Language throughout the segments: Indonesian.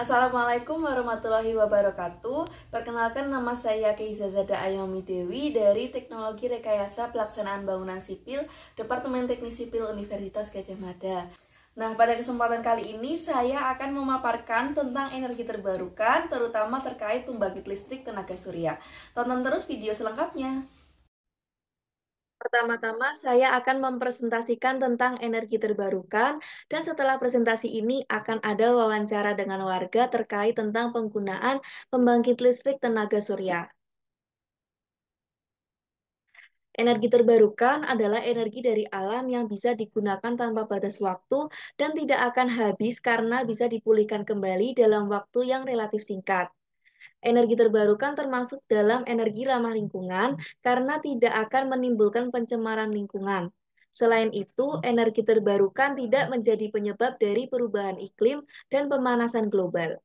Assalamualaikum warahmatullahi wabarakatuh. Perkenalkan, nama saya Keizazada Ayomi Dewi dari Teknologi Rekayasa Pelaksanaan Bangunan Sipil, Departemen Teknik Sipil Universitas Gadjah Mada. Nah, pada kesempatan kali ini saya akan memaparkan tentang energi terbarukan, terutama terkait pembangkit listrik tenaga surya. Tonton terus video selengkapnya. Pertama-tama, saya akan mempresentasikan tentang energi terbarukan, dan setelah presentasi ini akan ada wawancara dengan warga terkait tentang penggunaan pembangkit listrik tenaga surya. Energi terbarukan adalah energi dari alam yang bisa digunakan tanpa batas waktu dan tidak akan habis karena bisa dipulihkan kembali dalam waktu yang relatif singkat. Energi terbarukan termasuk dalam energi ramah lingkungan karena tidak akan menimbulkan pencemaran lingkungan. Selain itu, energi terbarukan tidak menjadi penyebab dari perubahan iklim dan pemanasan global.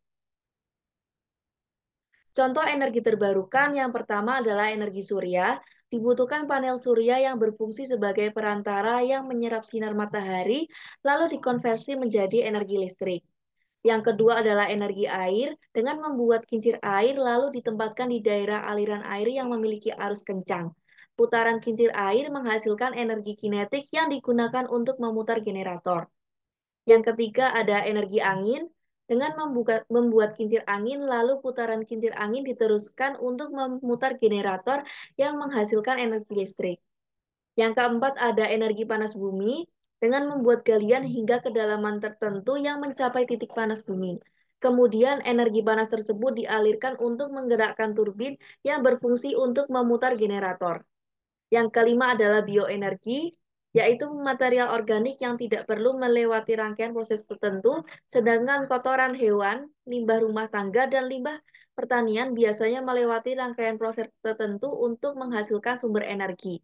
Contoh energi terbarukan yang pertama adalah energi surya. Dibutuhkan panel surya yang berfungsi sebagai perantara yang menyerap sinar matahari, lalu dikonversi menjadi energi listrik. Yang kedua adalah energi air, dengan membuat kincir air lalu ditempatkan di daerah aliran air yang memiliki arus kencang. Putaran kincir air menghasilkan energi kinetik yang digunakan untuk memutar generator. Yang ketiga ada energi angin, dengan membuat kincir angin lalu putaran kincir angin diteruskan untuk memutar generator yang menghasilkan energi listrik. Yang keempat ada energi panas bumi, dengan membuat galian hingga kedalaman tertentu yang mencapai titik panas bumi. Kemudian energi panas tersebut dialirkan untuk menggerakkan turbin yang berfungsi untuk memutar generator. Yang kelima adalah bioenergi, yaitu material organik yang tidak perlu melewati rangkaian proses tertentu, sedangkan kotoran hewan, limbah rumah tangga, dan limbah pertanian biasanya melewati rangkaian proses tertentu untuk menghasilkan sumber energi.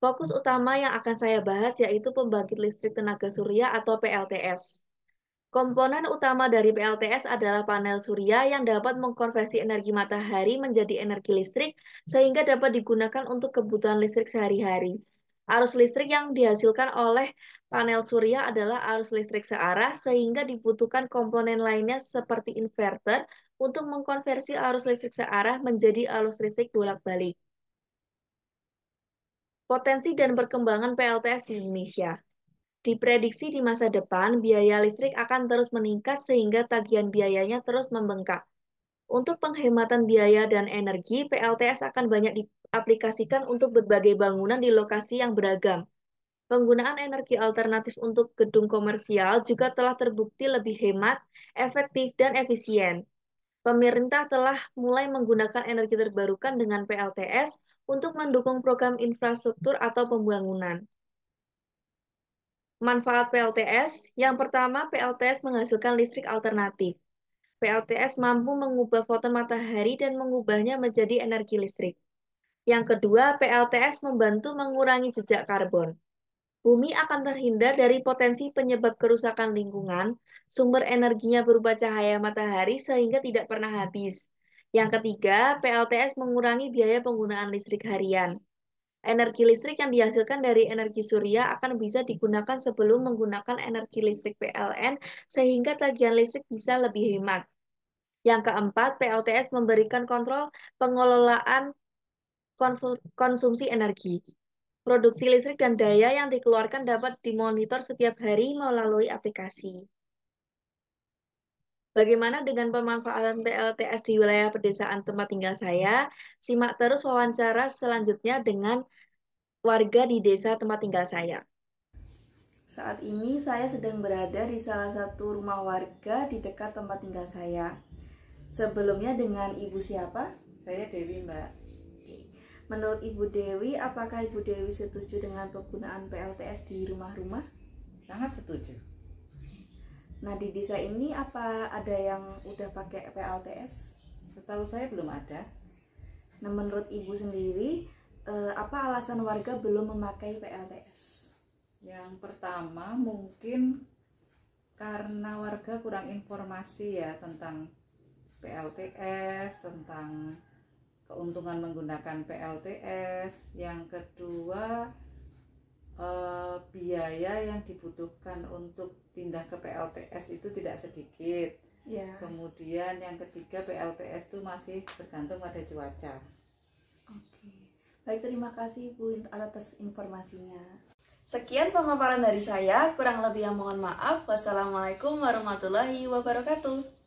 Fokus utama yang akan saya bahas yaitu pembangkit listrik tenaga surya atau PLTS. Komponen utama dari PLTS adalah panel surya yang dapat mengkonversi energi matahari menjadi energi listrik sehingga dapat digunakan untuk kebutuhan listrik sehari-hari. Arus listrik yang dihasilkan oleh panel surya adalah arus listrik searah sehingga dibutuhkan komponen lainnya seperti inverter untuk mengkonversi arus listrik searah menjadi arus listrik bolak-balik. Potensi dan perkembangan PLTS di Indonesia. Diprediksi di masa depan, biaya listrik akan terus meningkat sehingga tagihan biayanya terus membengkak. Untuk penghematan biaya dan energi, PLTS akan banyak diaplikasikan untuk berbagai bangunan di lokasi yang beragam. Penggunaan energi alternatif untuk gedung komersial juga telah terbukti lebih hemat, efektif, dan efisien. Pemerintah telah mulai menggunakan energi terbarukan dengan PLTS untuk mendukung program infrastruktur atau pembangunan. Manfaat PLTS, yang pertama, PLTS menghasilkan listrik alternatif. PLTS mampu mengubah foton matahari dan mengubahnya menjadi energi listrik. Yang kedua, PLTS membantu mengurangi jejak karbon. Bumi akan terhindar dari potensi penyebab kerusakan lingkungan, sumber energinya berupa cahaya matahari sehingga tidak pernah habis. Yang ketiga, PLTS mengurangi biaya penggunaan listrik harian. Energi listrik yang dihasilkan dari energi surya akan bisa digunakan sebelum menggunakan energi listrik PLN sehingga tagihan listrik bisa lebih hemat. Yang keempat, PLTS memberikan kontrol pengelolaan konsumsi energi. Produksi listrik dan daya yang dikeluarkan dapat dimonitor setiap hari melalui aplikasi. Bagaimana dengan pemanfaatan PLTS di wilayah pedesaan tempat tinggal saya? Simak terus wawancara selanjutnya dengan warga di desa tempat tinggal saya. Saat ini saya sedang berada di salah satu rumah warga di dekat tempat tinggal saya. Sebelumnya dengan Ibu siapa? Saya Dewi, Mbak. Menurut Ibu Dewi, apakah Ibu Dewi setuju dengan penggunaan PLTS di rumah-rumah? Sangat setuju. Nah, di desa ini apa ada yang udah pakai PLTS? Setahu saya belum ada. Nah, menurut Ibu sendiri, apa alasan warga belum memakai PLTS? Yang pertama mungkin karena warga kurang informasi ya tentang PLTS, tentang keuntungan menggunakan PLTS. Yang kedua, biaya yang dibutuhkan untuk pindah ke PLTS itu tidak sedikit. Ya. Kemudian yang ketiga, PLTS itu masih bergantung pada cuaca. Oke. Baik, terima kasih Bu atas informasinya. Sekian pemaparan dari saya, kurang lebih yang mohon maaf. Wassalamualaikum warahmatullahi wabarakatuh.